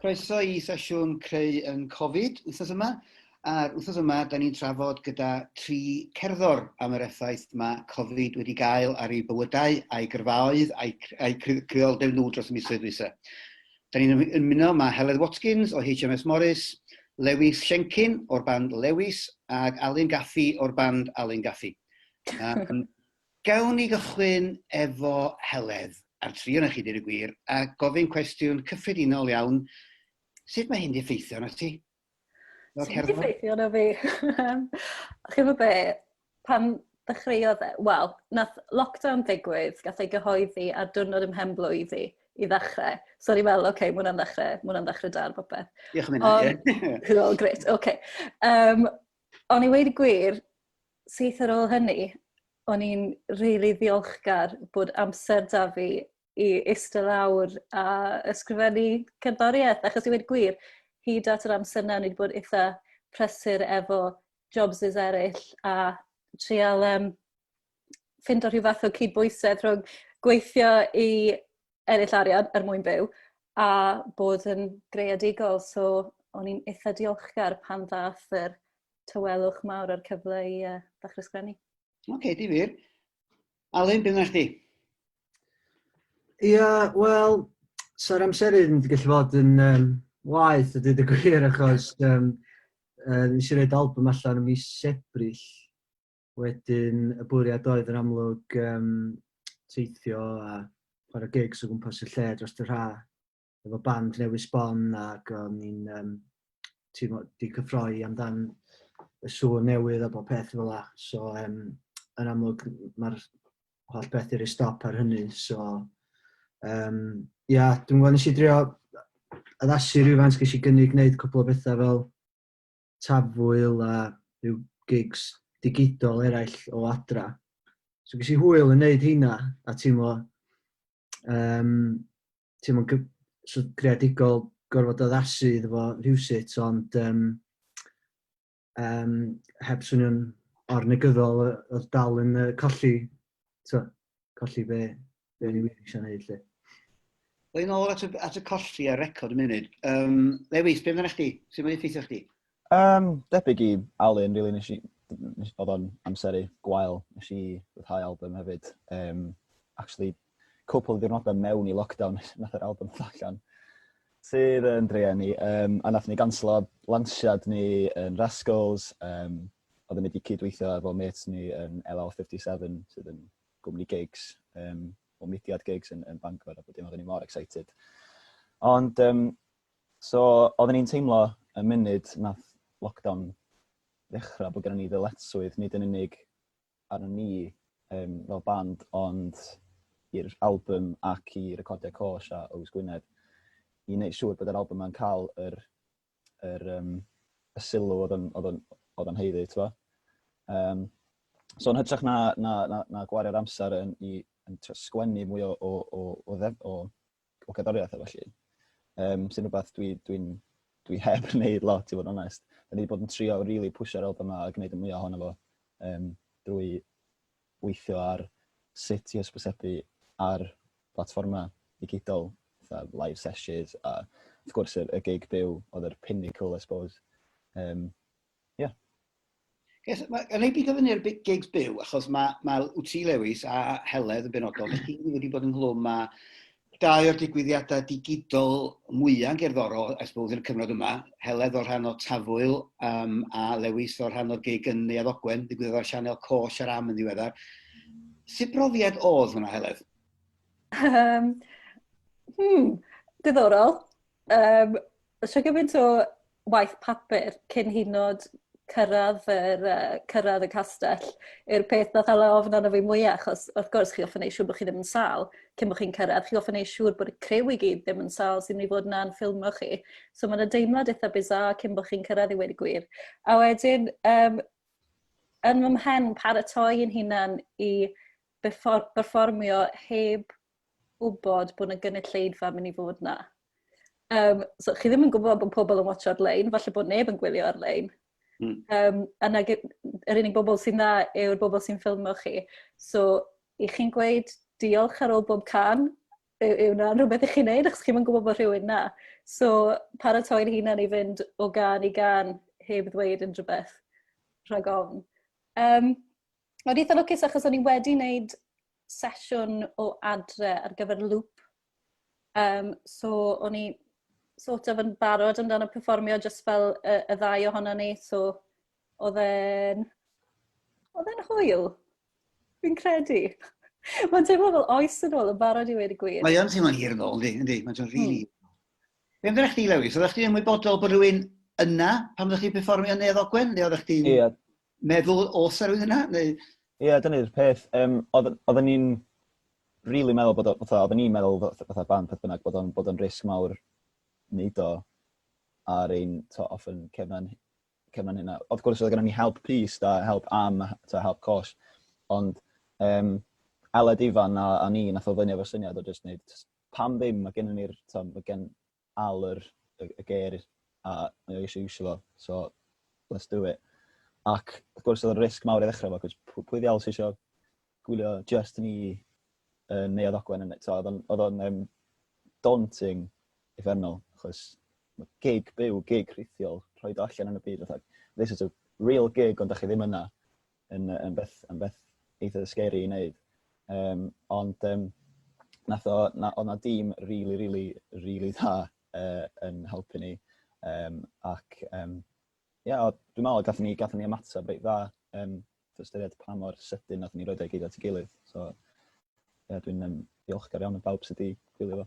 Croeso I sesiwn Creu yn Cofid wythnos yma. A'r wythnos yma, da ni'n trafod gyda 3 cerddor am yr effaith mae Cofid wedi gael ar ei bywydau, a'i gyrfaoedd, a'i creoldeb nhw dros y misoedd dwytha. Da ni'n ymuno mae Heledd Watkins o HMS Morris, Lewys Siencyn o'r band Lewys, ac Alun Gaffey o'r band Alun Gaffey. Gawn ni gychwyn efo Heledd, a'r 3 o'na chi dweud y gwir, a gofyn cwestiwn cyffredinol iawn, sut mae hyn di effeithio na ti? Sut di effeithio na fi? Chyfo be, pan ddechreuodd wel, nath lockdown digwydd, gath ei gyhoeddi ar diwrnod ymhenblwydd i ddechrau. So ni'n meddwl, oce, mwyn am ddechrau da ar popeth. Diolch yn mynd, ie. Oh, great, oce. O'n i wedi gwir, syth ar ôl hynny, o'n i'n rili ddiolchgar bod amser da fi i eistedd lawr a ysgrifennu cerddoriaeth, achos i wedi gwir, hyd at yr amser na, ni wedi bod eitha prysur efo jobsys eraill a trial ffindo rhyw fath o cydbwysedd rhwng gweithio i eraill arian er mwyn byw a bod yn greadigol. So o'n i'n eitha diolchgar pan ddath yr tawelwch mawr ar cyfle i ddechrau sgwennu. Oce, difyr. Alun, beth yna chdi? Ia, wel, sa'r amserydd yn gallu fod yn waith, a dweud y gwir, achos nes i roed album allan ym mis Ebrill. Wedyn, y bwriad oedd yn amlwg teithio a chwarae gigs o gwmpas y lle dros y rha, efo band Lewys Bon, ac o'n i'n di cyffroi amdan y sŵn newydd a bod peth fel la. So, yn amlwg, mae'r holl beth i'r stop ar hynny. So, ia, dwi'n gwybod nes i drio addasu rhywfaint, ges i gynnig gwneud cwpl o bethau fel tafwyl a rhyw gigs digidol eraill o adra. So ges i hwyl yn neud hynna, a teimlo creadigol gorfod addasu iddo fo rhywsut, ond heb swnio'n ornegyddol oedd dal yn colli be ni wir eisiau gwneud lle. Dwi'n ôl at y colli a record y munud. Lewis, beth yna chdi? Sut mae'n effeithio chdi? Debyg i Alun, really, oedd o'n amseru gwael. Nes i rhyddhau album hefyd. Actually, cwpl o ddiwrnodau mewn i lockdown, nath yr album allan. Sydd yn drueni. A nath ni ganslo lansiad ni yn Rascals. Oedd yn mynd i cydweithio efo mates ni yn LL57, sydd yn gwmni gigs. O mudiad gigs yn Bangor, a bod dim oedden ni mor excited. Ond, so, oedden ni'n teimlo y munud nath lockdown ddechrau bod gennym ni ddyletswydd, nid yn unig ar ni fel band, ond i'r album ac i recordiau cosh a Ows Gwynedd, i wneud siŵr bod yr album yn cael y sylw oedd yn heiddi, t'wo. So, yn hytrach na gwario'r amser yn sgwennu mwy o gerddoriaeth efo felly. Sy'n rhywbeth dwi heb wneud lot, i fod yn onest. Da ni wedi bod yn trio really pwsio'r album yma a gwneud y mwyaf ohono fo drwy weithio ar sut i ysbysebu ar platfformau digidol, live sessions, a wrth gwrs y gig byw oedd yr pinnacle, I suppose. Yn ei bigo fyny ar gigs byw, achos mae Wti Lewis a Heledd yn benodol, chi wedi bod yn hlwm a 2 o'r digwyddiadau digidol mwyaf gerddorol, I suppose, yn y cyfnod yma. Heledd o'r rhan o Tafwyl a Lewis o'r rhan o'r gig yn Neuadd Ogwen, digwyddodd o'r sianel Cosh ar Am yn ddiweddar. Sut brofiad oedd hwnna, Heledd? Diddorol. Sio gymaint o waith papur cyn hyd yn oed cyrraedd y castell yw'r peth nath ala ofn arno fi mwyaf, achos wrth gwrs chi ofyn neud siŵr bod chi ddim yn sal cyn bod chi'n cyrraedd, chi ofyn neud siŵr bod y Creu i gyd ddim yn sal sy'n mynd i fod yna'n ffilmio chi. So mae'n deimlad eitha bizar cyn bod chi'n cyrraedd i wedi gwir. A wedyn, yn fy mhen paratoi yn hunan i berfformio heb wybod bod y gynulleidfa mynd i fod yna. So chi ddim yn gwybod bod pobl yn watcho ar-lein, falle bod neb yn gwylio ar-lein. Yr unig bobl sy'n dda yw'r bobl sy'n ffilmio chi. So, i chi'n gweud diolch ar ôl bob can yw na rhywbeth i chi'n neud, achos chi'n gwybod bod rhywun na. So, paratoi'n hunan i fynd o gan i gan, heb ddweud unrhyw beth rhag ofn. O'n eitha lwcus achos o'n i wedi wneud sesiwn o adre ar gyfer loop. So, o'n i sort of yn barod amdano perfformio jyst fel y ddau ohono ni. So, oedd e'n hwyl. Fi'n credu. Mae'n teimlo fel oes yn ôl yn barod i wedi gwir. Mae o'n teimlo'n hir yn ôl, yndi? Mae'n rili... Be amdano chdi, Lewis? Oeddech chdi'n ymwybodol bod rhywun yna pan oeddech chi'n perfformio Neuadd Ogwen? Neu oeddech chdi'n meddwl os ar rhywun yna? Ie, dyna'r peth. Oedden ni'n rili meddwl bod oedden ni'n meddwl fatha band peth bynnag bod o'n risg mawr wneud o ar ein off yn cefnan hynna. Of gwrs, oedd gennym ni help PYST a help am, help cosh. Ond Heledd Ifan a ni nath o fyny efo syniad o jyst wneud, pam ddim, mae gen Al y ger a mae o eisiau iwsio fo, so let's do it. Ac wrth gwrs oedd yn risg mawr i ddechrau fo, cos pwy ddiawl sy'n eisiau gwylio just ni Neuadd Ogwen yn eto. Oedd o'n daunting effernol, achos gig byw, gig rhithiol, rhoi do allan yn y byd. This is a real gig, ond da chi ddim yna yn beth eitha scary i wneud. Ond oedd na dîm really dda yn helpu ni. Ac dwi'n meddwl gathon ni ymateb reit dda ystyried pa mor sydyn nath ni roed ei gyd at ei gilydd. So dwi'n diolchgar iawn yn bawb sydd wedi gwylio fo.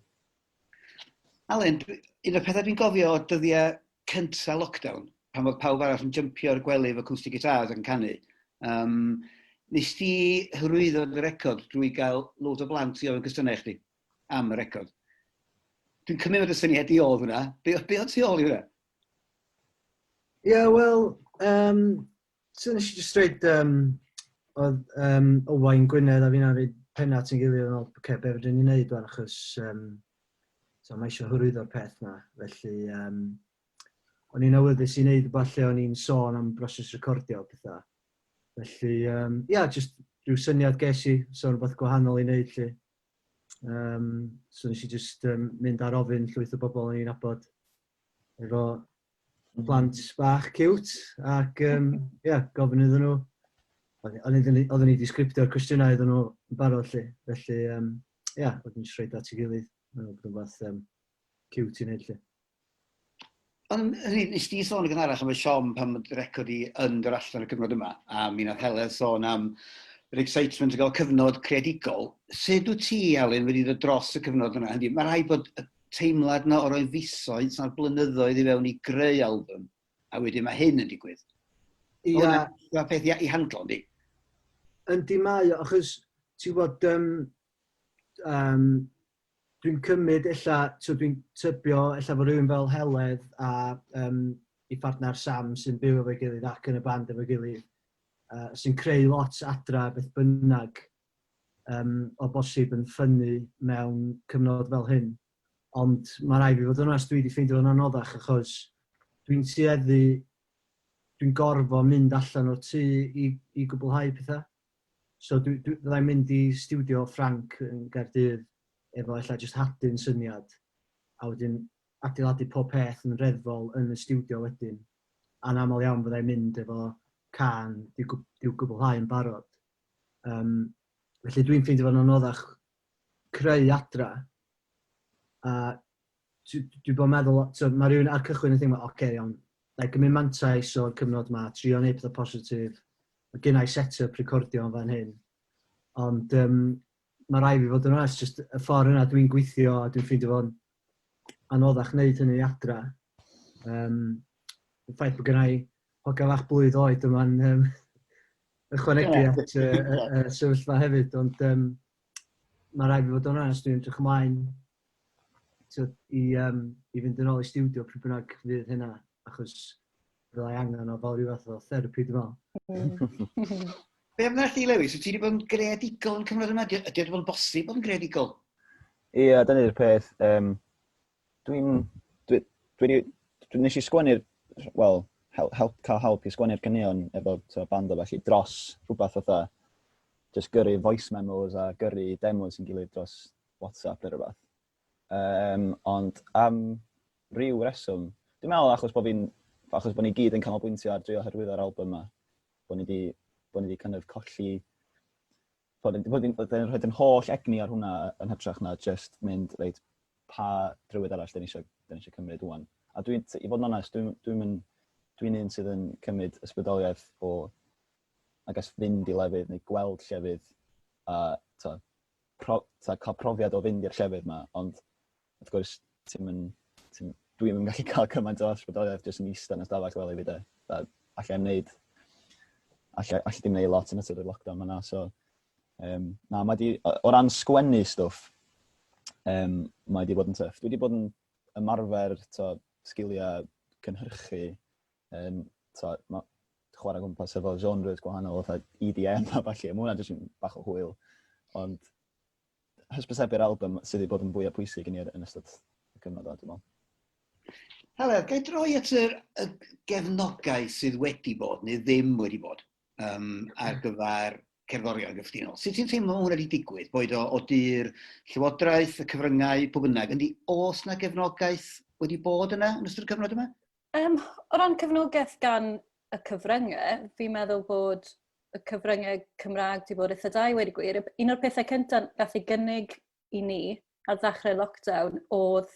Alun, un o'r pethau dwi'n gofio o dyddiau cynta lockdown, pan oedd pawb arall yn jympio ar gwely efo acoustic guitars ac yn canu. Nes ti hyrwyddo y record drwy gael loads o blant i ofyn cwestiynau chdi am y record. Dwi'n cymryd bod y syniad i oedd hwnna. Be oedd ti ôl i hwnna? Ie, wel, so nes i just reid, oedd Owain Gwynedd a fi'n rhaid pennat yn gilydd yn ôl, be fydden ni'n neud fan, achos mae eisiau hyrwyddo'r peth na. Felly, o'n i'n awyddus i wneud rhywbeth lle o'n i'n sôn am broses recordio pethau. Felly, just rhyw syniad ges i, so rhywbeth gwahanol i wneud lle. So nes i just mynd ar ofyn llwyth o bobl o'n i'n abod efo plant bach cute, ac gofyn iddyn nhw. Oedden ni wedi sgriptio'r cwestiynau iddyn nhw yn barod lle. Felly, oedden ni'n rhaid at ei gilydd. Mae'n rhywbeth cute i wneud lle. Ond nes ti sôn yn gynharach am y siom pan mae'r record i yn dod allan y cyfnod yma, a mi nath Heledd sôn am yr excitement o gael cyfnod creadigol. Sut wyt ti, Alun, wedi dod dros y cyfnod yna? Mae rhaid bod y teimlad yna o roi fisoedd, sa'r blynyddoedd i fewn i greu album, a wedyn mae hyn yn digwydd. Mae'n peth i handlo, yndi? Yndi mae, achos ti'n bod, dwi'n cymryd dwi'n tybio fod rhywun fel Heledd a ei partner Sam sy'n byw efo'i gilydd ac yn y band efo'i gilydd, sy'n creu lot adra beth bynnag o bosib yn ffynnu mewn cyfnod fel hyn. Ond mae rhaid fi fod yn onest, dwi wedi ffeindio fo'n anoddach achos dwi'n gorfo mynd allan o'r tŷ i gwblhau pethau. So fyddai'n mynd i studio Frank yn Gaerdydd efo just hadyn syniad, a wedyn adeiladu pob peth yn reddfol yn y studio wedyn. A'n aml iawn fyddai'n mynd efo can i'w gwblhau yn barod. Felly dwi'n ffeindio fo'n anoddach creu adra. A dwi'n bod meddwl, mae rhywun ar cychwyn yn teimlo, oce, iawn, gymryd mantais o'r cyfnod yma, trio neud pethau positif, mae gennau set-up recordio yn fan hyn. Ond mae rai fi fod yn onest, just y ffordd yna dwi'n gweithio a dwi'n ffeindio fo'n anoddach wneud hynny adra. Y ffaith bod gennau hogan fach blwydd oed yma'n ychwanegu at y sefyllfa hefyd, ond mae rai fi fod yn onest, dwi'n edrych ymlaen i fynd yn ôl i studio pryd bynnag fydd hynna, achos fyddai angen o fel rhyw fath o therapi, dwi'n meddwl. Be amdana chi, Lewis? Wyt ti wedi bod yn greadigol yn cyfnod yma? Ydy wedi bod yn bosib bod yn greadigol? Ie, dyna'r peth. Nes i sgwennu'r, cael help i sgwennu'r caneuon efo band o felly dros rhywbeth fatha, just gyrru voice memos a gyrru demos yn gilydd dros WhatsApp neu rhywbeth. Ond am ryw reswm, dwi'n meddwl achos bod ni gyd yn canolbwyntio ar drio hyrwyddo'r album yma, bod ni wedi kind of colli, bod ni'n rhoi yn holl egni ar hwnna yn hytrach na just mynd, reit, pa drywyd arall da ni eisiau cymryd wan. A i fod yn onest, dwi'n un sydd yn cymryd ysbrydoliaeth o, fynd i lefydd neu gweld llefydd a cael profiad o fynd i'r llefydd yma, ond wrth gwrs, dwi'n yn gallu cael cymaint o ysbrydoliaeth jyst yn eistedd yn ystafell fel i fi de. Allai dim neud lot yn ystod y lockdown yna, so o ran sgwennu stwff, mae wedi bod yn tyff. Dwi wedi bod yn ymarfer sgiliau cynhyrchu, chwarae gwmpas efo genres gwahanol, fatha EDM a falle, mae hwnna jyst yn bach o hwyl. Ond hysbysebu'r album sydd wedi bod yn fwy o pwysig yn ystod y cyfnod o, dwi'n meddwl. Heledd, gai droi at y gefnogau sydd wedi bod neu ddim wedi bod ar gyfer cerddorion gyffredinol. Sut ti'n teimlo hwnna wedi digwydd? Boed o dir llywodraeth, y cyfryngau, pob bynnag. Yndi, oes na gefnogaeth wedi bod yna yn ystod y cyfnod yma? O ran cefnogaeth gan y cyfryngau, fi'n meddwl bod y cyfryngau Cymraeg wedi bod eitha da i wedi gwir. Un o'r pethau cyntaf gath ei gynnig i ni ar ddechrau lockdown oedd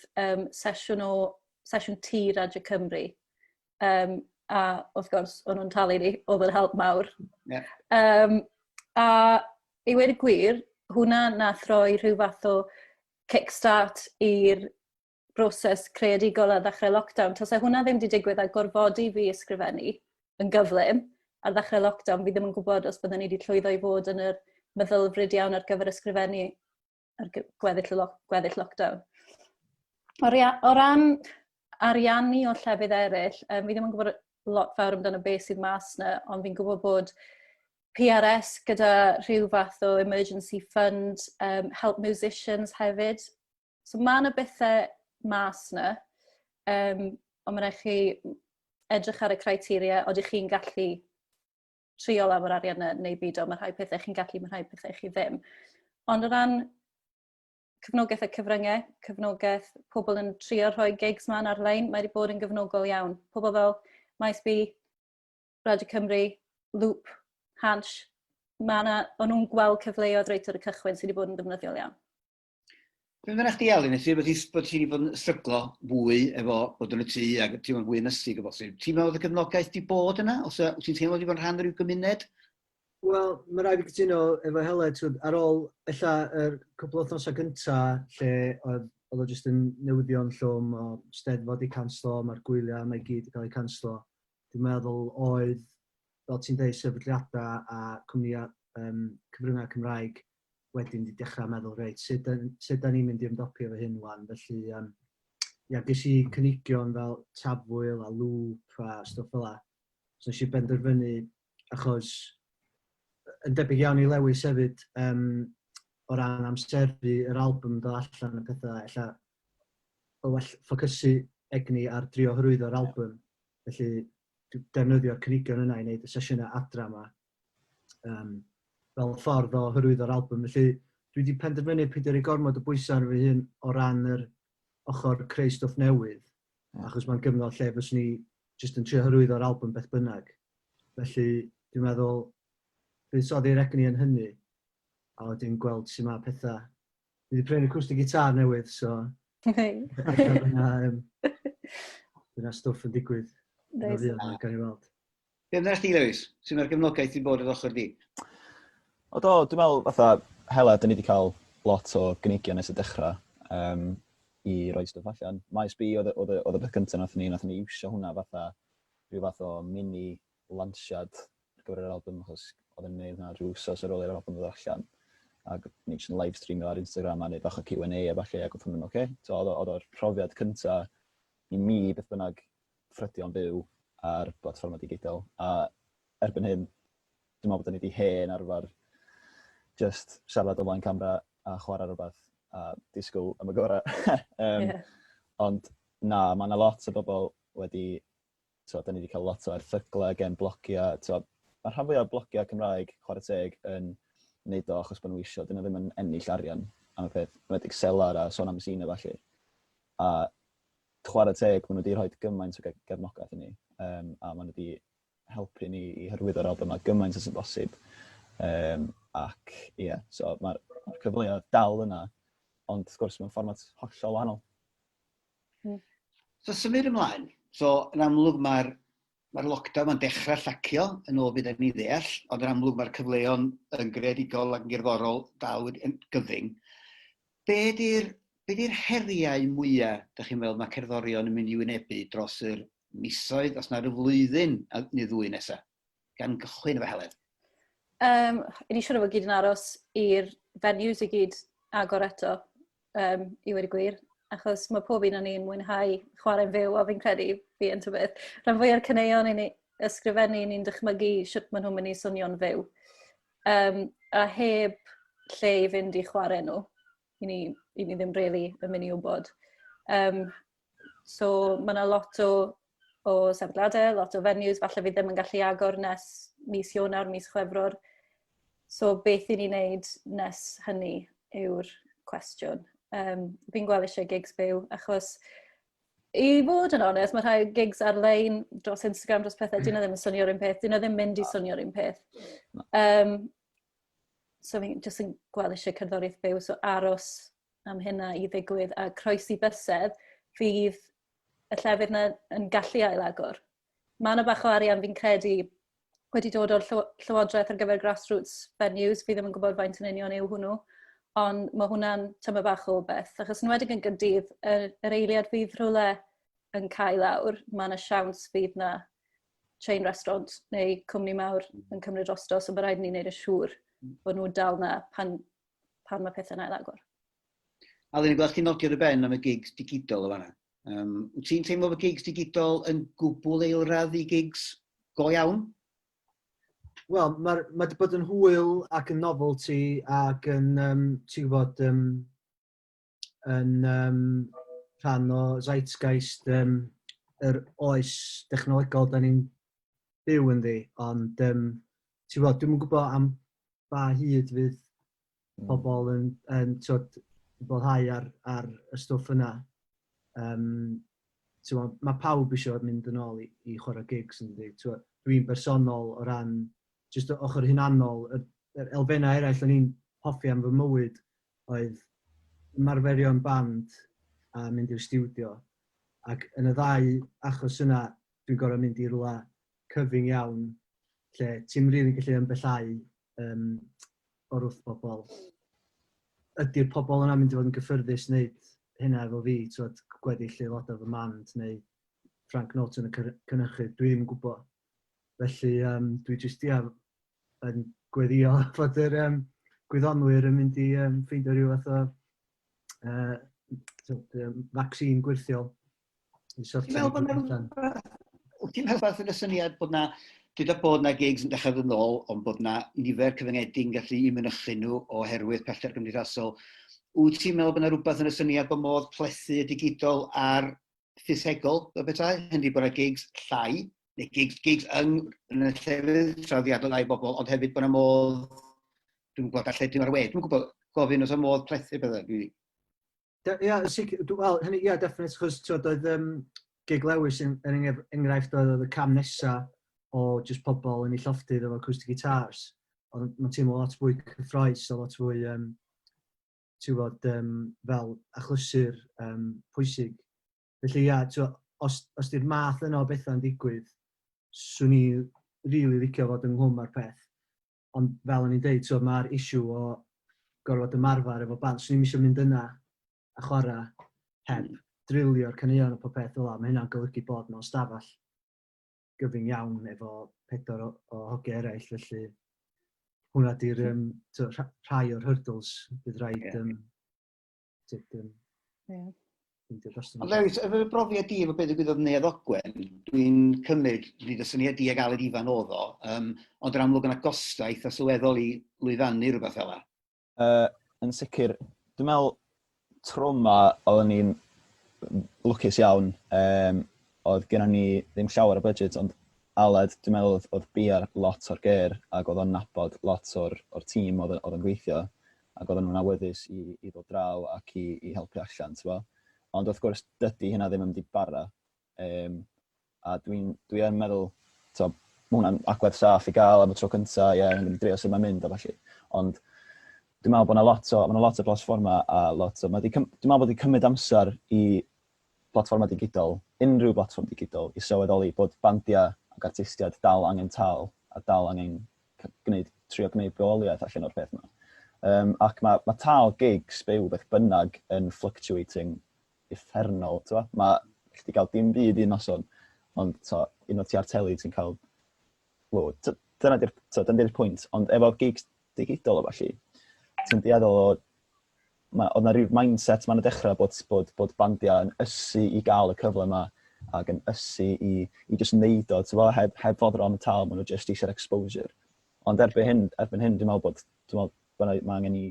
sesiwn tir Radio Cymru. A wrth gwrs, o'n nhw'n talu ni, oedd yn help mawr. Yeah. A i wedi gwir, hwnna nath roi rhyw fath o kickstart i'r broses creadigol ar ddechrau lockdown. Tasa hwnna ddim wedi digwydd a gorfodi fi ysgrifennu yn gyflym ar ddechrau lockdown, fi ddim yn gwybod os byddwn ni wedi llwyddo i fod yn yr meddylfryd iawn ar gyfer ysgrifennu ar gweddill lockdown. O ran ariannu o llefydd eraill, fi ddim yn gwybod lot fawr amdano beth sydd mas yna, ond fi'n gwybod bod PRS gyda rhyw fath o emergency fund, help musicians hefyd. So mae yna bethau mas yna, ond mae'n rhaid chi edrych ar y criteria, oeddech chi'n gallu trio am yr arian yna neu byd o, mae rhai pethau chi'n gallu, mae rhai pethau chi ddim. Ond o ran cefnogaeth y cyfryngau, cefnogaeth pobl yn trio rhoi gigs ma'n ar-lein, mae wedi bod yn gefnogol iawn. Pobl fel Maes B, Radio Cymru, Loop, Hansh, o'n nhw'n gweld cyfleoedd reit ar y cychwyn sydd wedi bod yn defnyddiol iawn. Dwi'n mynd chdi Alun, nes i bod ti wedi bod yn stryglo fwy efo bod yn y tŷ ac ti'n mynd fwy ynysig o bosib. Ti'n meddwl y gefnogaeth wedi bod yna? Os ti'n teimlo wedi bod yn rhan o'r gymuned? Wel, mae rhaid i gytuno efo Heledd, ar ôl yr cwbl o wythnosau gyntaf lle oedd o jyst yn newyddion llwm o steddfod i canslo, mae'r gwyliau mae gyd i cael eu canslo. Dwi'n meddwl oedd, fel ti'n deud, sefydliadau a cwmnïau cyfryngau Cymraeg wedyn wedi dechrau meddwl, reit, sut da ni'n mynd i ymdopi efo hyn wan. Felly, ges i cynigion fel Tafwyl a Loop a stwff fel la. So nes i benderfynu, achos yn debyg iawn i Lewys hefyd, o ran amseru yr album dod allan y pethau, ella o well ffocysu egni ar drio hyrwyddo'r album. Felly, defnyddio'r cynigion yna i wneud y sesiynau adra yma fel ffordd o hyrwyddo'r album. Felly, dwi wedi penderfynu peidio i gormod o bwysau ar fy hun o ran yr ochr creu stwff newydd, achos mae'n gyfnod lle fys ni jyst yn trio hyrwyddo'r album beth bynnag. Felly, dwi'n meddwl, buddsoddi'r egni yn hynny, a wedyn gweld sy'n ma pethau. Dwi wedi prynu acoustic gitar newydd, so dyna stwff yn digwydd. Gan i weld. Be amdana chdi, Lewys? Sy'n mae'r gefnogaeth i bod o'r ochr di? Dwi'n meddwl, fatha, Heledd, ni wedi cael lot o gynigion nes y dechrau i roi stwff allan. Maes B oedd y beth cyntaf nath ni iwsio hwnna fatha rhyw fath o mini lansiad ar gyfer yr album, achos oedd yn gwneud hwnna rhyw wsos ar ôl i'r album ddod allan. Ac ni eisiau live streamio ar Instagram a neud bach o Q&A a falle, ac oedd hwnna'n oce. Oedd o'r profiad cyntaf i mi beth bynnag ffrydio'n byw ar platforma digidol. A erbyn hyn, dwi'n meddwl bod ni wedi hen arfer just siarad o flaen camera a chwarae rhywbeth a disgwyl am y gorau. Ond na, mae yna lot o bobl wedi, da ni wedi cael lot o erthyglau gen blogiau. Mae'r rhan fwyaf o blogiau Cymraeg, chwarae teg, yn wneud o achos bod nhw eisiau, dyn nhw ddim yn ennill arian am y peth, wedi selar a son am sy'n a falle. A chwarae teg, maen nhw wedi rhoi gymaint o gefnogaeth i ni, a maen nhw wedi helpu ni i hyrwyddo'r album a gymaint os yn bosib. Ac ie, so mae'r cyfleoedd dal yna, ond wrth gwrs mewn fformat hollol wahanol. So symud ymlaen, so yn amlwg mae'r lockdown yn dechrau llacio yn ôl bydd ni ddeall, ond yn amlwg mae'r cyfleon yn greadigol ac yn gerddorol dal yn gyfyng. Be di'r heriau mwyaf, ydych chi'n meddwl, mae cerddorion yn mynd i wynebu dros yr misoedd, os na'r flwyddyn neu ddwy nesaf, gan gychwyn efo Heledd? Ni siŵr o fod gyd yn aros i'r venues i gyd agor eto, i wedi gwir. Achos mae pob un o'n ni'n mwynhau chwarae'n fyw, a fi'n credu fi yn tybeth. Rhan fwy o'r caneuon i ni ysgrifennu, ni'n dychmygu sut maen nhw'n mynd i swnio'n fyw. A heb lle i fynd i chwarae nhw, i ni ddim really yn mynd i wybod. So mae yna lot o sefydliadau, lot o venues, falle fi ddim yn gallu agor nes mis Ionawr, mis Chwefror. So beth i ni wneud nes hynny yw'r cwestiwn. Fi'n gweld eisiau gigs byw, achos i fod yn onest, mae rhai gigs ar-lein dros Instagram, dros pethau, dyn nhw ddim yn swnio'r un peth, dyn nhw ddim mynd i swnio'r un peth. So fi'n jyst yn gweld eisiau cerddoriaeth byw, so aros am hynna i ddigwydd, a croesi bysedd, fydd y llefydd yna yn gallu ail-agor. Mae yna bach o arian fi'n credu wedi dod o'r llywodraeth ar gyfer grassroots venues, fi ddim yn gwybod faint yn union yw hwnnw, ond mae hwnna'n tyma bach o beth, achos yn wedig yn Gaerdydd, yr eiliad fydd rhywle yn cael lawr, mae yna siawns fydd na chain restaurant neu cwmni mawr yn cymryd drosto, so mae rhaid ni wneud y siŵr bod nhw dal na pan mae pethau'n ail-agor. Alun, gweld chdi'n nodio dy ben am y gigs digidol o fanna. Wyt ti'n teimlo bod gigs digidol yn gwbl eilradd i gigs go iawn? Wel, mae wedi bod yn hwyl ac yn novelty ac yn, ti'n gwybod, yn rhan o zeitgeist yr oes dechnolegol da ni'n byw ynddi, ond ti'n gwybod, dwi'n gwybod am ba hyd fydd pobl yn boddhau ar y stwff yna. Mae pawb eisiau mynd yn ôl i chwarae gigs ynddi. Dwi'n bersonol o ran jyst ochr hunanol, yr elfennau eraill o'n i'n hoffi am fy mywyd oedd ymarferio yn band a mynd i'r studio. Ac yn y ddau achos yna, dwi'n gorfod mynd i rwla cyfyng iawn, lle ti'n rili gallu ymballau o'r wrth bobl. Ydy'r pobl yna mynd i fod yn gyffyrddus wneud hynna efo fi, gweddill aelodau fy mand neu Frank Norton y cynnychu, dwi ddim yn gwybod. Felly dwi jyst yn gweddio fod yr gwyddonwyr yn mynd i ffeindio rhyw fath o vaccine gwirthiol. Ti'n meddwl beth yn y syniad bod na, dyd o bod na gigs yn dechrau yn ôl, ond bod na nifer cyfyngedig yn gallu i mynychu nhw oherwydd pellter gymdeithasol. Wyt ti'n meddwl bod na rhywbeth yn y syniad bod modd plethu y digidol ar ffisegol y bethau, hynny bod na gigs llai, neu gigs yn y llefydd trawiadol ai bobl, ond hefyd bod na modd, dwi'n gwybod allan dim ar we, dwi'n gwybod gofyn os o modd plethu bethau. Ie, definitely, chos oedd gig Lewys yn enghraifft oedd y cam nesaf o just pobl yn ei llofftydd efo acoustic guitars. Ond mae'n teimlo lot fwy cyffroes a lot fwy, fel achlysur pwysig. Felly, os di'r math yno o bethau'n digwydd, swn i rili licio fod yng nghlwm ar peth. Ond fel o'n i'n dweud, mae'r issue o gorfod ymarfer efo band. Swn i'n eisiau mynd yna a chwarae heb drilio'r caneuon o popeth fel yna. Mae hynna'n golygu bod mewn stafell gyfyng iawn efo 4 o hogiau eraill. Felly hwnna di'r rhai o'r hurdles bydd rhaid Lewis, efo brofiad di efo beth ddigwyddodd Neuadd Ogwen, dwi'n cymryd nid y syniad di ag Aled Ifan oedd o, ond yn amlwg yna gostau eitha sylweddol i lwyddannu rhywbeth fel yna. Yn sicr, dwi'n meddwl trwma oedden ni'n lwcus iawn, oedd gennym ni ddim llawer o budget, ond Aled, dwi'n meddwl oedd biar lot o'r ger ac oedd o'n nabod lot o'r tîm oedd yn gweithio ac oedd nhw'n awyddus i ddod draw ac i helpu allan, ti'n bo? Ond wrth gwrs dydy hynna ddim yn mynd i bara. A dwi'n meddwl, mae hwnna'n agwedd saff i gael am y tro cyntaf, yn mynd i drio sy'n mae'n mynd a falle. Ond dwi'n meddwl bod yna lot o blatfforma a dwi'n meddwl bod wedi cymryd amser i blatfforma digidol, unrhyw blatfform digidol, i sylweddoli bod bandiau ac artistiaid dal angen tal a dal angen trio gwneud goliaeth allan o'r peth yma. Ac mae tal gigs byw beth bynnag yn fluctuating effernol. Mae chdi gael dim byd un noson, ond un o ti ar teli ti'n cael load. Dyna di'r pwynt, ond efo gigs digidol o falle, ti'n dieddol o oedd yna rhyw mindset ma'n dechrau bod bandiau yn ysu i gael y cyfle yma ac yn ysu i just neud o, heb fod am y tal, maen nhw just eisiau'r exposure. Ond erbyn hyn, dwi'n meddwl bod mae angen i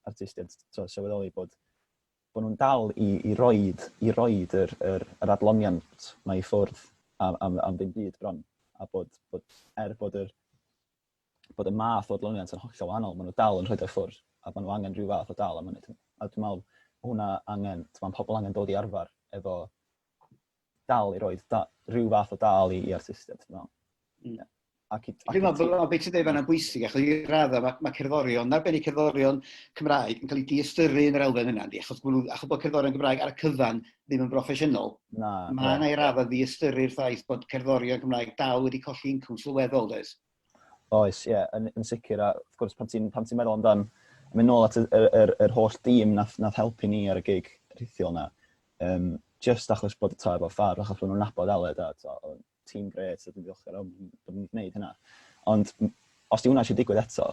artistiaid sylweddoli bod nhw'n dal i roed yr adloniant mae i ffwrdd am ddim byd bron. A bod y math o adloniant yn hollol wahanol, maen nhw dal yn rhoid o'i ffwrdd a maen nhw angen rhyw fath o dal am hynny. A dwi'n meddwl hwnna mae pobl angen dod i arfer efo dal i roed rhyw fath o dal i artistiaid. Dwi'n meddwl beth sy'n dweud fan'na bwysig, achos i raddau mae cerddorion, arbennig cerddorion Cymraeg yn cael ei diystyrru yn yr elfen yna, achos bod cerddorion Cymraeg ar y cyfan ddim yn broffesiynol. Mae yna i raddau ddiystyru'r ffaith bod cerddorion Cymraeg dal wedi colli incwm sylweddol, does? Oes, yn sicr. A wrth gwrs, pan ti'n meddwl amdan, mynd nôl at yr holl dîm nath helpu ni ar y gig rhithiol yna, just achos bod efo ffarr, achos bod nhw'n nabod Aled a tîm gret, a dwi'n diolchgar am bod ni'n gwneud hynna. Ond os di hwnna eisiau digwydd eto,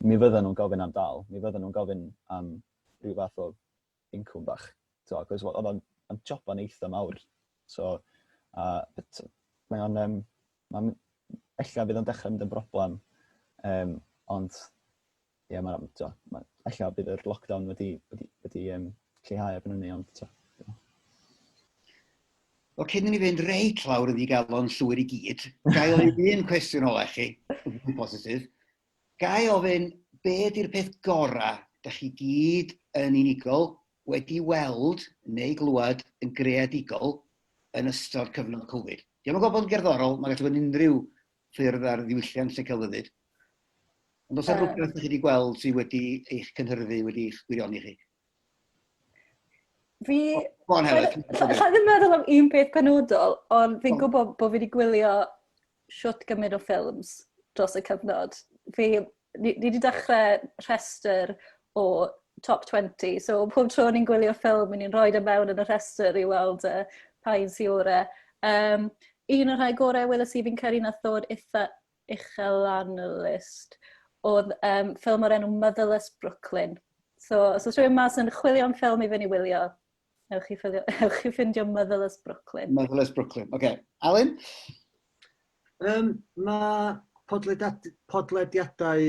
mi fydden nhw'n gofyn am dal, mi fydden nhw'n gofyn am rhyw fath o incwm bach. Oedd o'n joban eitha mawr. Ella bydd o'n dechrau mynd yn broblem, ond ella bydd yr lockdown wedi lleihau erbyn hynny, ond Wel, cyn i ni fynd reit lawr yn ddigalon llwyr i gyd, gai ofyn un cwestiwn ola chi, yn positif. Gai ofyn, be ydy'r peth gorau da chi gyd yn unigol wedi weld neu glywed yn greadigol yn ystod cyfnod Cofid? Diolch yn gwybod yn gerddorol, mae'n gallu bod yn unrhyw ffyrdd ar ddiwylliant lle celfyddyd. Ond os yna rhywbeth chi wedi gweld sydd wedi eich cynhyrfu, wedi eich gwirioni chi? Rhaid yn meddwl am un peth penodol, ond fi'n gwybod bod fi wedi gwylio siwt gymryd o ffilms dros y cyfnod. Ni wedi dechrau rhestr o top 20, so pob tro ni'n gwylio ffilm, ni'n rhoi y mewn yn y rhestr i weld pa un sy'n orau. Un o'r rhai gorau weles i fi'n cael nath ddod eitha uchel lan y list oedd ffilm o'r enw Motherless Brooklyn. So os rhywun mas yn chwilio am ffilm i fynd i wylio, ewch chi ffindio Motherless Brooklyn. Motherless Brooklyn, oce. Alun? Mae podlediadau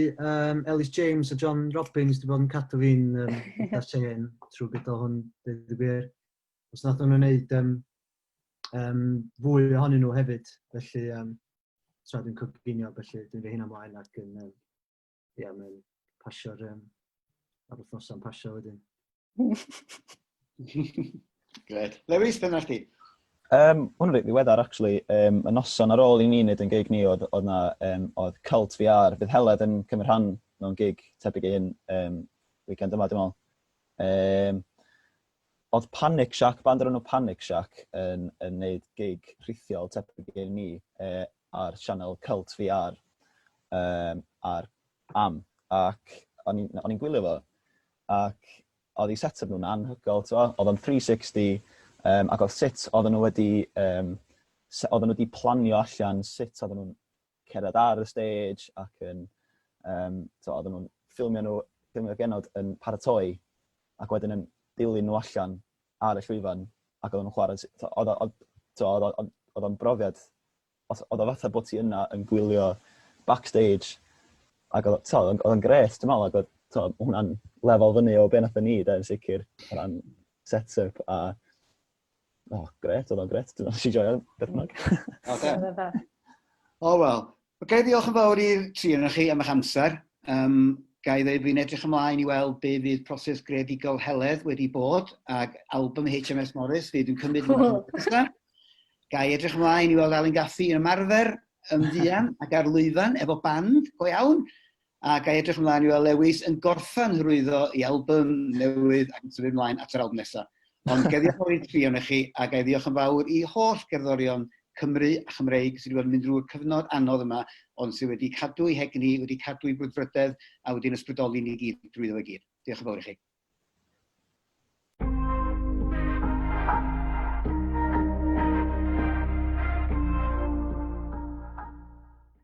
Ellis James a John Robbins wedi bod yn cadw fi'n eitha sen trwy gydol hwn, dweud y gwir. Os nath nhw'n gwneud fwy ohonyn nhw hefyd, felly tra dwi'n coginio, felly dwi'n fe hyn ymlaen ac yn pasio'r ar wythnosau'n pasio wedyn. Gret. Lewys, be na chdi? Hwnnw reit ddiweddar, actually. Y noson ar ôl i ni wneud yn gig ni oedd oedd Cult VR. Bydd Heledd yn cymryd rhan mewn gig tebyg i hyn weekend yma, dwi'n meddwl. Oedd Panic Shack, band o'r enw Panic Shack, yn wneud gig rhithiol tebyg i ni ar sianel Cult VR ar AM. Ac o'n i'n gwylio fo. Ac oedd ei set-up nhw'n anhygol, oedd o'n 360, ac oedd sut oedden nhw wedi planio allan sut oedden nhw'n cerdded ar y stage ac oedden nhw'n ffilmio genod yn paratoi ac wedyn yn dilyn nhw allan ar y llwyfan ac oedden nhw'n chwarae. Oedd o'n brofiad, oedd o fatha bod ti yna yn gwylio backstage ac oedd o'n gret, dwi'n meddwl, ac oedd hwnna'n lefel fyny o be nath ni, yn sicr, o ran set-up a gret, oedd o'n gret, dwi'n meddwl si joio beth bynnag. O, wel. Gai ddiolch yn fawr i'r tri yna chi am eich amser. Gai ddweud fi'n edrych ymlaen i weld be fydd proses greadigol Heledd wedi bod, ac album HMS Morris fydd yn cymryd yn nesaf. Gai edrych ymlaen i weld Alun Gaffey yn ymarfer ymddian ac ar lwyfan efo band go iawn. A gai edrych ymlaen i weld Lewys yn gorffan hyrwyddo i album newydd ac yn symud ymlaen at yr album nesaf. Ond gai ddiolch yn fawr i'r tri yna chi, a gai ddiolch yn fawr i holl gerddorion Cymru a Chymreig sydd wedi mynd drwy'r cyfnod anodd yma, ond sydd wedi cadw eu hegni, wedi cadw eu brwdfrydedd a wedi'n ysbrydoli ni gyd drwyddo fe gyd. Diolch yn fawr i chi.